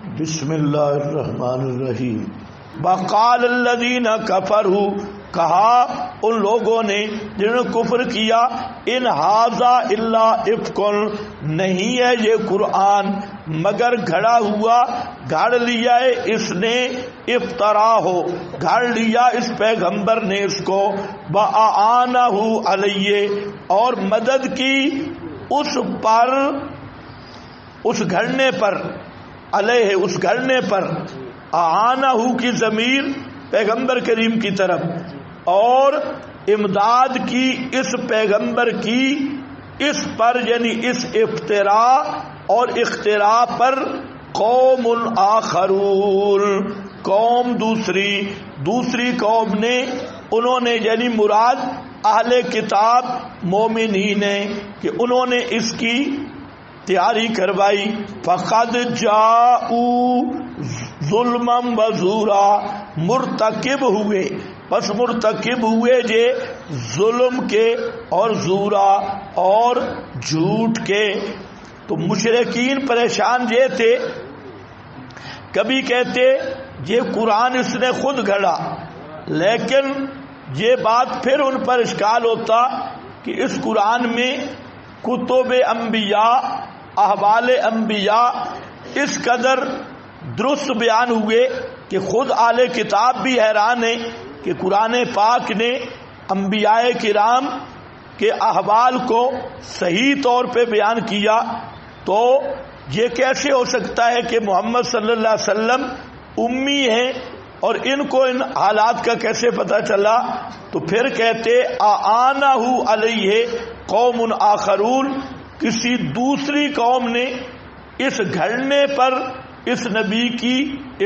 بسم اللہ الرحمن الرحیم۔ وقال الذین کفروا، کہا ان لوگوں نے جنہوں نے کفر کیا، ان ھذا الا افک، نہیں ہے یہ قرآن مگر گھڑا ہوا، گھڑ لیا ہے اس نے، افطرا ہو گھڑ لیا اس پیغمبر نے اس کو، وَأَعَانَهُ عَلَيْهِ، اور مدد کی اس پر، اس گھڑنے پر، علیہ اس گھڑنے پر، اعانہ کی ضمیر پیغمبر کریم کی طرف، اور امداد کی اس پیغمبر کی اس پر، یعنی اس افتراء اور اختراع پر، قوم آخرون، قوم دوسری قوم نے، انہوں نے یعنی مراد اہل کتاب مومنین ہیں کہ انہوں نے اس کی تیاری کروائی۔ فقد جاءوا ظلما وزورا، مرتکب ہوئے، پس مرتکب ہوئے یہ ظلم کے اور زورا اور جھوٹ کے۔ تو مشرکین پریشان یہ تھے، کبھی کہتے یہ قرآن اس نے خود گھڑا، لیکن یہ بات پھر ان پر اشکال ہوتا کہ اس قرآن میں کتب انبیاء، احوال انبیاء اس قدر درست بیان ہوئے کہ خود اہل کتاب بھی حیران ہیں کہ قرآن پاک نے انبیاء کرام کے احوال کو صحیح طور پہ بیان کیا، تو یہ کیسے ہو سکتا ہے کہ محمد صلی اللہ علیہ وسلم امی ہیں اور ان کو ان حالات کا کیسے پتہ چلا؟ تو پھر کہتے اعانہ علیہ قوم آخرون، کسی دوسری قوم نے اس گھڑنے پر اس نبی کی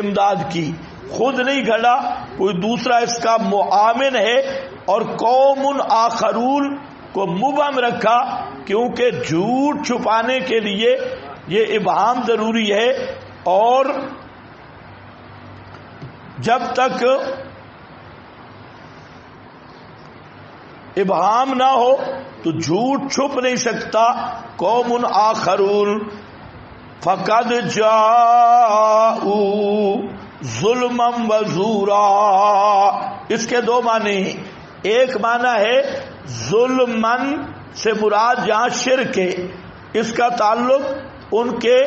امداد کی، خود نہیں گھڑا، کوئی دوسرا اس کا معاون ہے، اور قوم آخرون کو مبہم رکھا کیونکہ جھوٹ چھپانے کے لیے یہ ابہام ضروری ہے، اور جب تک ابہام نہ ہو تو جھوٹ چھپ نہیں سکتا۔ قوم آخرون فقد جاءوا ظلما وزورا، اس کے دو معنی ہیں، ایک معنی ہے ظلمن سے مراد جہاں شرک ہے، اس کا تعلق ان کے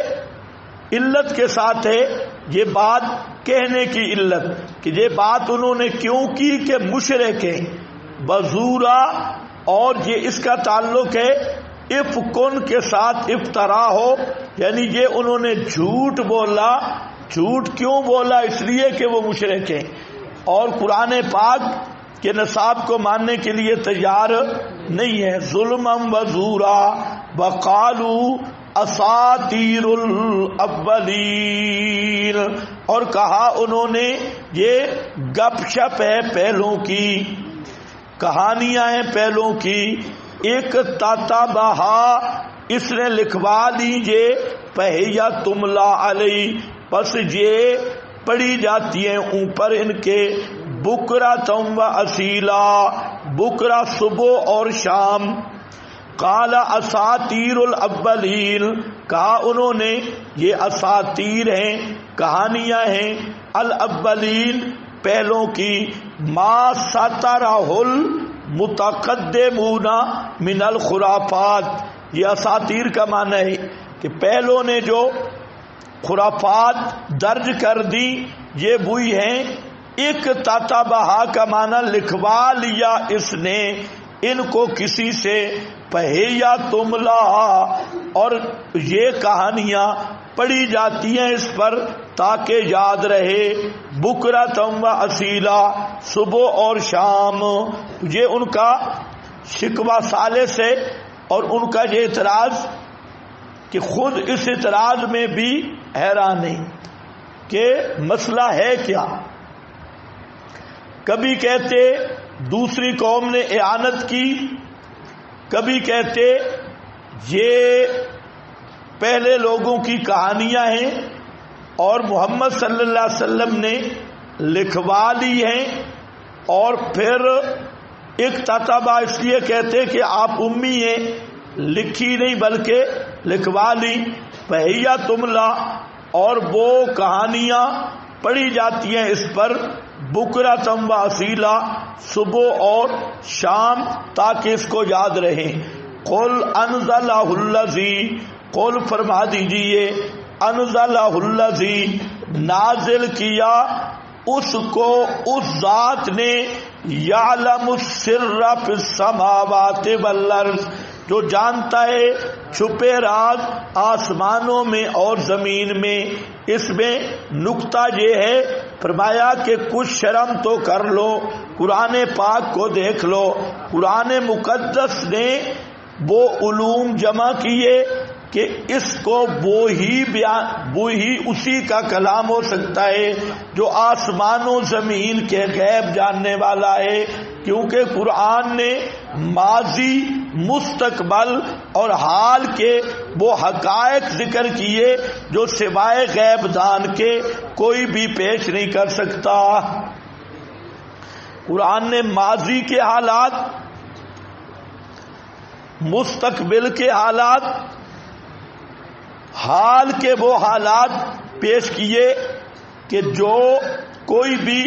علت کے ساتھ ہے، یہ بات کہنے کی علت کہ یہ بات انہوں نے کیوں کی کہ مشرک ہیں، وزورا، اور یہ اس کا تعلق ہے افکن کے ساتھ، افطرا ہو، یعنی یہ انہوں نے جھوٹ بولا۔ جھوٹ کیوں بولا؟ اس لیے کہ وہ مشرک ہیں اور قرآن پاک کے نصاب کو ماننے کے لیے تیار نہیں ہے۔ ظلما وزورا وقالوا اساطیر الاولین، اور کہا انہوں نے یہ گپ شپ ہے پہلوں کی، کہانیاں ہیں پہلوں کی۔ ایک تاتا بہا، اس نے لکھوا لیجئے، پہیا تملا علیہ، پس یہ پڑھی جاتی ہیں اوپر ان کے، بکرا تم و اصیلا، بکرا صبح اور شام۔ قال اساطیر الاولین، کہا انہوں نے یہ اساطیر ہیں، کہانیاں ہیں، الاولین پہلوں کی، ما سطرہ المتقدمون من الخرافات، یہ اساطیر کا معنی ہے کہ پہلوں نے جو خرافات درج کر دی یہ وہی ہیں۔ ایک تاتا بہا کا معنی لکھوا لیا اس نے ان کو کسی سے، پہیا تملا، اور یہ کہانیاں پڑھی جاتی ہیں اس پر تاکہ یاد رہے، بکرا تم و اصیلا، صبح اور شام۔ یہ ان کا شکوہ ثالث ہے، اور ان کا یہ اعتراض کہ خود اس اعتراض میں بھی حیران ہیں کہ مسئلہ ہے کیا۔ کبھی کہتے دوسری قوم نے اعانت کی، کبھی کہتے یہ پہلے لوگوں کی کہانیاں ہیں اور محمد صلی اللہ علیہ وسلم نے لکھوا لی ہیں، اور پھر ایک تتبع اس لیے کہتے کہ آپ امی ہیں، لکھی نہیں بلکہ لکھوا لی۔ پہیا تملا، اور وہ کہانیاں پڑھی جاتی ہیں اس پر بکرۃ و اصیلا، صبح اور شام، تاکہ اس کو یاد رہے۔ قل انزلہ الذی، قل فرما دیجئے انزلہ الذی، نازل کیا اس کو اس ذات نے، یعلم السر فی السماوات والارض، جو جانتا ہے چھپے راز آسمانوں میں اور زمین میں۔ اس میں نکتہ یہ ہے، فرمایا کہ کچھ شرم تو کر لو، قرآن پاک کو دیکھ لو۔ قرآن مقدس نے وہ علوم جمع کیے کہ اس کو وہی اسی کا کلام ہو سکتا ہے جو آسمان و زمین کے غیب جاننے والا ہے، کیونکہ قرآن نے ماضی، مستقبل اور حال کے وہ حقائق ذکر کیے جو سوائے غیب دان کے کوئی بھی پیش نہیں کر سکتا۔ قرآن نے ماضی کے حالات، مستقبل کے حالات، حال کے وہ حالات پیش کیے کہ جو کوئی بھی،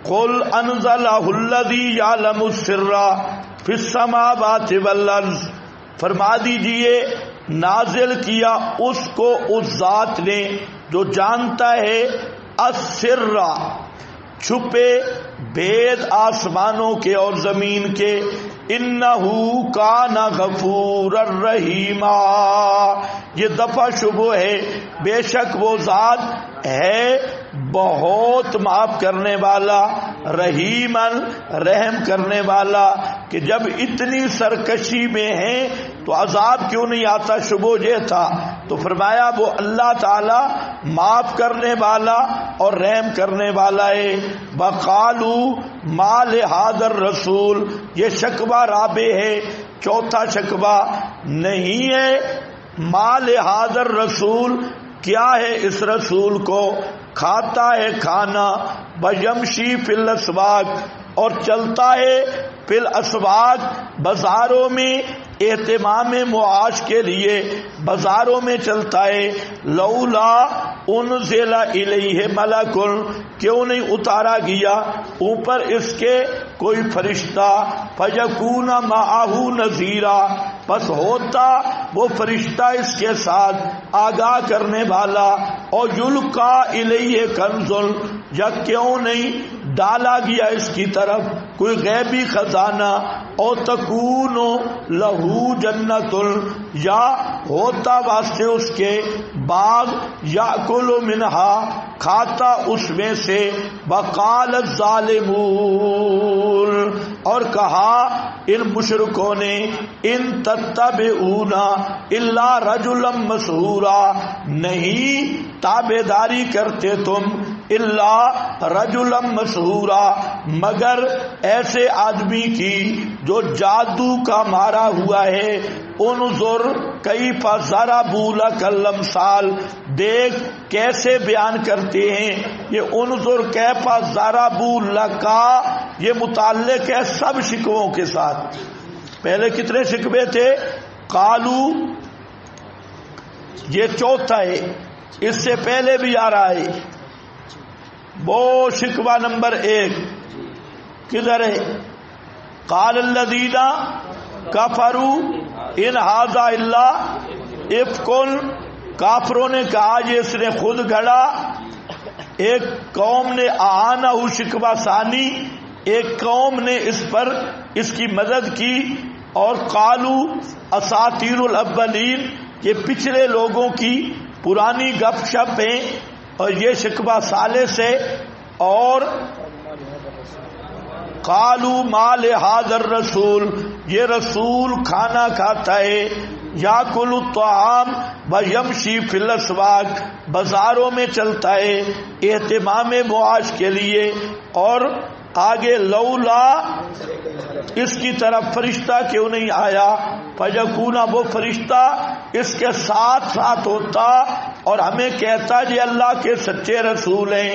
قل انزلہ الذی یعلم السر فی السماوات والارض، فرما دیجئے نازل کیا اس کو اس ذات نے جو جانتا ہے السر، چھپے بید آسمانوں کے اور زمین کے، انہو کان غفورا رحیما، یہ دفع شبہ ہے، بے شک وہ ذات ہے بہت معاف کرنے والا، رحیمن رحم کرنے والا۔ کہ جب اتنی سرکشی میں ہیں تو عذاب کیوں نہیں آتا؟ شبہ یہ تھا، تو فرمایا وہ اللہ تعالی معاف کرنے والا اور رحم کرنے والا ہے۔ وقالوا ما لہذا الرسول، یہ شکوہ رابع ہے، چوتھا شکوہ نہیں ہے۔ ما لہذا الرسول، کیا ہے اس رسول کو؟ کھاتا ہے کھانا، ویمشی فی الاسواق، اور چلتا ہے فی الاسواق، بازاروں میں، اہتمام معاش کے لیے بازاروں میں چلتا ہے۔ لولا انزل الیہ ملک، کیوں نہیں اتارا گیا اوپر اس کے کوئی فرشتہ، فیکون معہ نذیرا، بس ہوتا وہ فرشتہ اس کے ساتھ آگاہ کرنے والا۔ اور یلقا الیہ کنز، یا کیوں نہیں ڈالا گیا اس کی طرف کوئی غیبی خزانہ، اور تکون لہو جنت، یا ہوتا واسطے اس کے باغ، یاکل منہا، کھاتا اس میں سے۔ وقال الظالمون، اور کہا ان مشرکوں نے، ان تتبعون الا رجلا مسحورا، نہیں تابعداری کرتے تم الا رجلا مسحورا، مگر ایسے آدمی کی جو جادو کا مارا ہوا ہے۔ انظر کیف ضربوا لک الامثال، دیکھ کیسے بیان کرتے ہیں یہ انظر کیف ضربوا لک، یہ متعلق ہے سب شکووں کے ساتھ۔ پہلے کتنے شکوے تھے؟ قالو، یہ چوتھا ہے، اس سے پہلے بھی آ رہا ہے۔ وہ شکوہ نمبر 1 کدھر ہے؟ قال الذین کفروا ان ھذا الا افک، کافروں نے کہا یہ اس نے خود گھڑا۔ ایک قوم نے آنا ہو شکوہ ثانی، ایک قوم نے اس پر اس کی مدد کی۔ اور قالو اساطیر الاولین، یہ پچھلے لوگوں کی پرانی گپ شپ ہیں، اور یہ شکوہ ثالث ہے۔ اور قالو ما لہذا الرسول، یہ رسول کھانا کھاتا ہے، یاکل الطعام ویمشی فی الاسواق، بازاروں میں چلتا ہے اہتمام معاش کے لیے۔ اور آگے لولا، اس کی طرف فرشتہ کیوں نہیں آیا؟ فیکونا، وہ فرشتہ اس کے ساتھ ساتھ ہوتا اور ہمیں کہتا یہ اللہ کے سچے رسول ہیں۔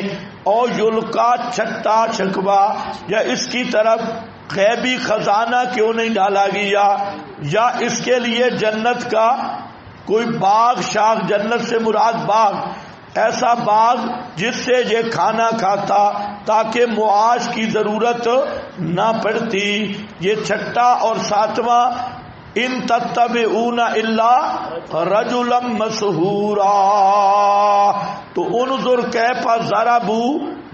اور یلقا، چھٹا شکوہ، یا اس کی طرف غیبی خزانہ کیوں نہیں ڈالا گیا، یا اس کے لیے جنت کا کوئی باغ شاخ، جنت سے مراد باغ، ایسا باغ جس سے یہ کھانا کھاتا تاکہ معاش کی ضرورت نہ پڑتی۔ یہ چھٹا اور ساتواں، ان تتبعون الا رجلا مسحورا، تو انظر کیف ضربوا،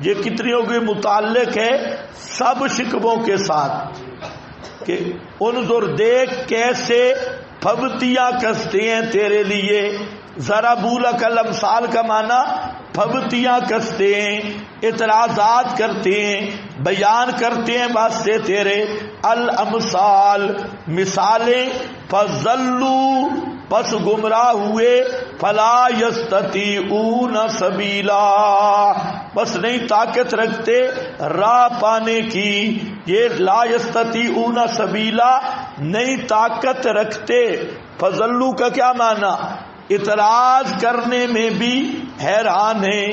یہ کتنیوں کے متعلق ہے سب شکووں کے ساتھ، کہ انظر دیکھ کیسے پھبتیاں کستے ہیں تیرے لیے۔ ضربوا لک الامثال کا معنی پھبتیاں کستے ہیں، اعتراضات کرتے ہیں، بیان کرتے ہیں واسطے تیرے، الامثال مثالیں، فضلوا پس گمراہ ہوئے، فلا یستطیعون سبیلا بس نہیں طاقت رکھتے راہ پانے کی۔ یہ لا یستطیعون سبیلا نہیں طاقت رکھتے، فضلوا کا کیا معنی؟ اعتراض کرنے میں بھی حیران ہیں۔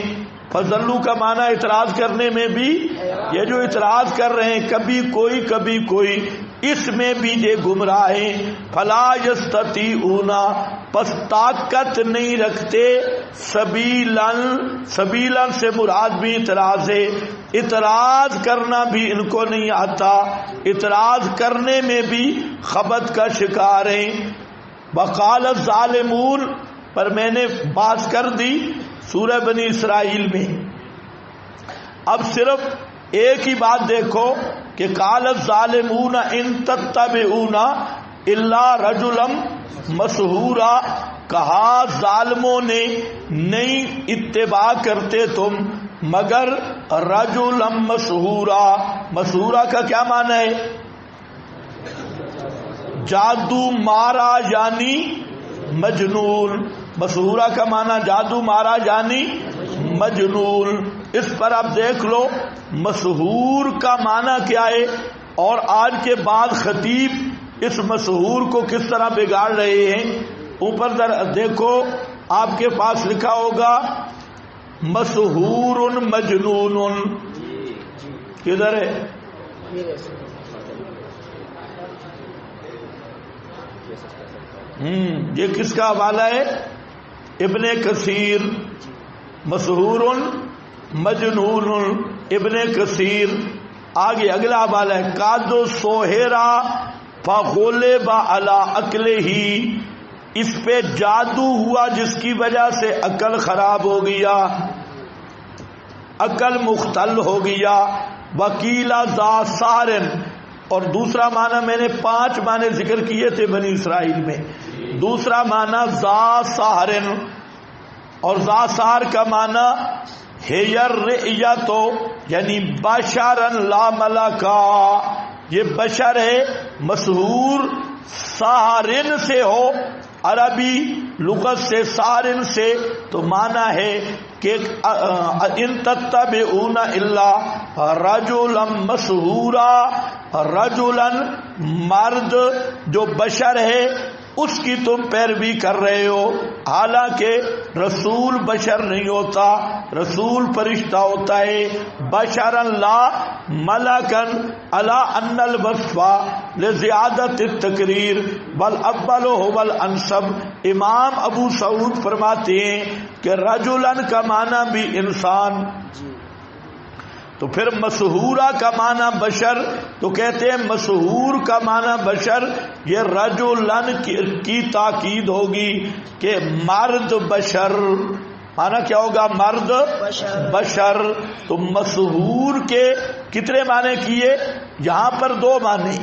فضلوا کا معنی اعتراض کرنے میں بھی، یہ جو اعتراض کر رہے ہیں کبھی کوئی اس میں بھی یہ گمراہ ہیں۔ فلا یستطیعون پس طاقت نہیں رکھتے، سبیلاً سے مراد بھی اعتراض ہے، اعتراض کرنا بھی ان کو نہیں آتا، اعتراض کرنے میں بھی خبط کا شکار ہیں۔ وقال الظالمون پر میں نے بات کر دی سورہ بنی اسرائیل میں۔ اب صرف ایک ہی بات دیکھو کہ قال الظالمون ان تتبعون الا رجلا مسحورا، کہا ظالموں نے نہیں اتباع کرتے تم مگر رجلا مسحورا۔ مسحورا کا کیا معنی ہے؟ جادو مارا یعنی مجنون۔ مسحورہ کا معنی جادو مارا یعنی مجنون۔ اس پر آپ دیکھ لو مسحور کا معنی کیا ہے، اور آج کے بعد خطیب اس مسحور کو کس طرح بگاڑ رہے ہیں۔ اوپر ذرا دیکھو، آپ کے پاس لکھا ہوگا مسحور مجنون، کدھر ہے؟ یہ کس کا حوالہ ہے؟ ابن کثیر۔ مسحور مجنون ابن کثیر۔ آگے اگلا حوالہ ہے قاد سوہرا فغلب علی عقلہ، اس پہ جادو ہوا جس کی وجہ سے عقل خراب ہو گیا، عقل مختل ہو گیا۔ وکیل ذا سارن، اور دوسرا معنی میں نے 5 معنی ذکر کیے تھے بنی اسرائیل میں۔ دوسرا معنی ذا سارن، اور ذا سار کا معنی ہیر رئیتو یعنی بشرا لا ملکا، یہ بشر ہے۔ مسحور سارن سے ہو، عربی لغت سے سارن سے تو معنی ہے کہ ان تتبعون الا رجلا مسحورا، رجلا مرد جو بشر ہے اس کی تم پیروی کر رہے ہو، حالانکہ رسول بشر نہیں ہوتا، رسول فرشتہ ہوتا ہے۔ بشرا لا ملکن الا ان الوصف لزیادت التقریر والاول هو الانسب۔ امام ابو سعود فرماتے ہیں کہ رجلن کا معنی بھی انسان، تو پھر مسحورہ کا معنی بشر، تو کہتے ہیں مسحور کا معنی بشر، یہ رجلن کی تاکید ہوگی کہ مرد بشر، معنی کیا ہوگا؟ مرد بشر۔ تو مسحور کے کتنے معنی کیے؟ یہاں پر 2 معنی،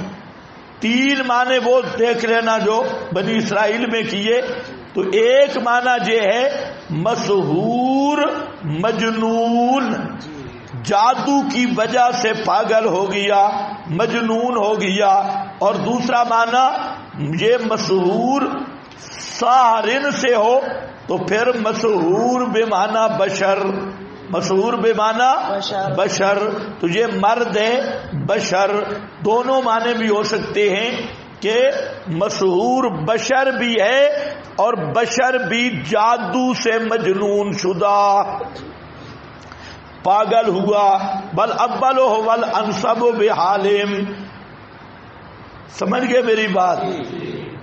3 معنی وہ دیکھ لینا جو بنی اسرائیل میں کیے۔ تو ایک معنی یہ ہے مسحور مجنون، جادو کی وجہ سے پاگل ہو گیا، مجنون ہو گیا۔ اور دوسرا معنی یہ مسحور سارن سے ہو تو پھر مسحور بے معنی بشر، مسحور بے معنی بشر، تو یہ مرد ہے بشر، دونوں معنی بھی ہو سکتے ہیں کہ مسحور بشر بھی ہے اور بشر بھی جادو سے مجنون شدہ، پاگل ہوا۔ بل اول هو الانسب بحالم، سمجھ گئے میری بات؟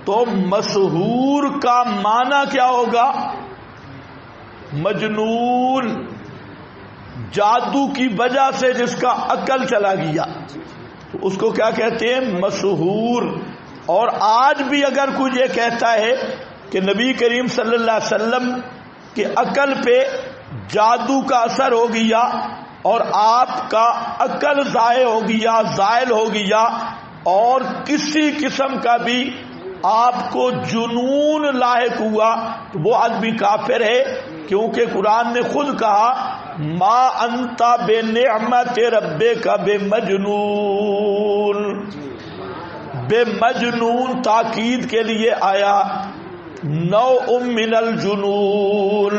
تو مسحور کا معنی کیا ہوگا؟ مجنون، جادو کی وجہ سے جس کا عقل چلا گیا، تو اس کو کیا کہتے ہیں؟ مسحور۔ اور آج بھی اگر کوئی یہ کہتا ہے کہ نبی کریم صلی اللہ علیہ وسلم کے عقل پہ جادو کا اثر ہو گیا اور آپ کا عقل ضائع ہو گیا، زائل ہو گیا، اور کسی قسم کا بھی آپ کو جنون لاحق ہوا، تو وہ آدمی کافر ہے، کیونکہ قرآن نے خود کہا ما انت بنعمت ربک بمجنون۔ بے مجنون تاکید کے لیے آیا، نوع من الجنون،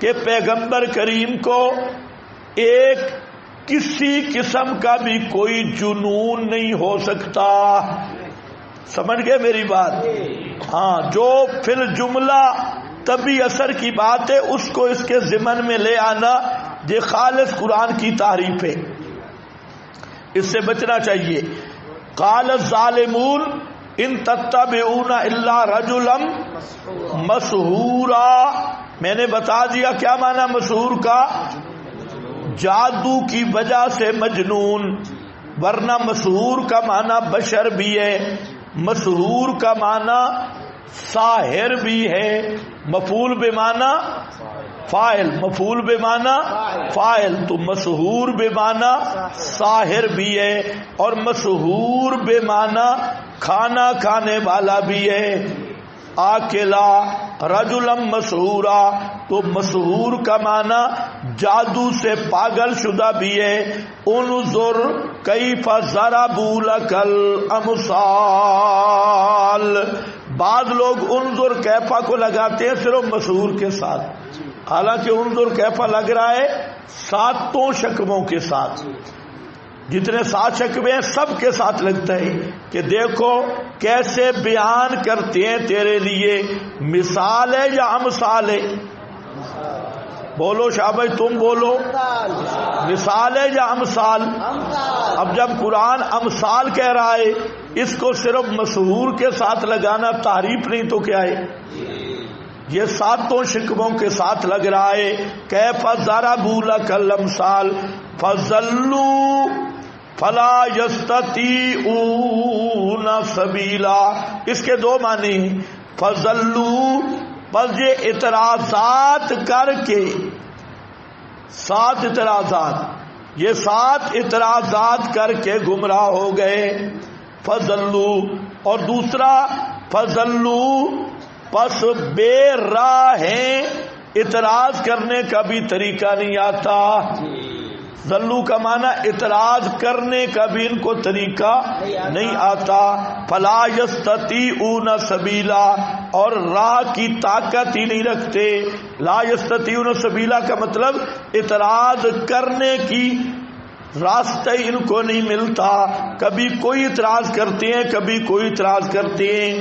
کہ پیغمبر کریم کو ایک کسی قسم کا بھی کوئی جنون نہیں ہو سکتا۔ سمجھ گئے میری بات؟ ہاں، جو فی الجملہ طبی اثر کی بات ہے اس کو اس کے ضمن میں لے آنا یہ خالص قرآن کی تعریف ہے، اس سے بچنا چاہیے۔ قال الظالمون ان تتبعون الا رجلا مسحورا، میں نے بتا دیا کیا معنی مسحور کا؟ جادو کی وجہ سے مجنون، ورنہ مسحور کا معنی بشر بھی ہے، مسحور کا معنی ساحر بھی ہے، مفعول بے معنی فاعل، مفعول بے معنی فاعل، تو مسحور بے معنی ساحر بھی ہے، اور مسحور بے معنی کھانا کھانے والا بھی ہے۔ آکلا رجلم مسحورا، تو مسحور کا معنی جادو سے پاگل شدہ بھی ہے۔ انظر کیف ضربوا لک الامثال، بعض لوگ انظر کیفا کو لگاتے ہیں صرف مسحور کے ساتھ، حالانکہ انظر کیفا لگ رہا ہے ساتوں شکموں کے ساتھ، جتنے 7 شکوے ہیں سب کے ساتھ لگتا ہے کہ دیکھو کیسے بیان کرتے ہیں تیرے لیے، مثال ہے یا امثال ہے؟ بولو شاہ بھائی تم بولو، مثال ہے یا امثال؟ اب جب قرآن امثال کہہ رہا ہے، اس کو صرف مسحور کے ساتھ لگانا تعریف نہیں تو کیا ہے؟ یہ 7 شکموں کے ساتھ لگ رہا ہے۔ کیف ضربوا لک الامثال فضلوا فلا یستطیعون سبیلا، اس کے 2 معنی ہیں۔ فضلوا، بس یہ اعتراضات کر کے، 7 اعتراضات، یہ 7 اعتراضات کر کے گمراہ ہو گئے۔ فضلوا، اور دوسرا فضلوا، پس بے راہ ہیں، اعتراض کرنے کا بھی طریقہ نہیں آتا۔ ذلو کا معنی اعتراض کرنے کا بھی ان کو طریقہ نہیں آتا۔ فلا یستطیعون سبیلا، اور راہ کی طاقت ہی نہیں رکھتے۔ لا یستطیعون سبیلا کا مطلب اعتراض کرنے کی راستہ ان کو نہیں ملتا، کبھی کوئی اعتراض کرتے ہیں کبھی کوئی اعتراض کرتے ہیں۔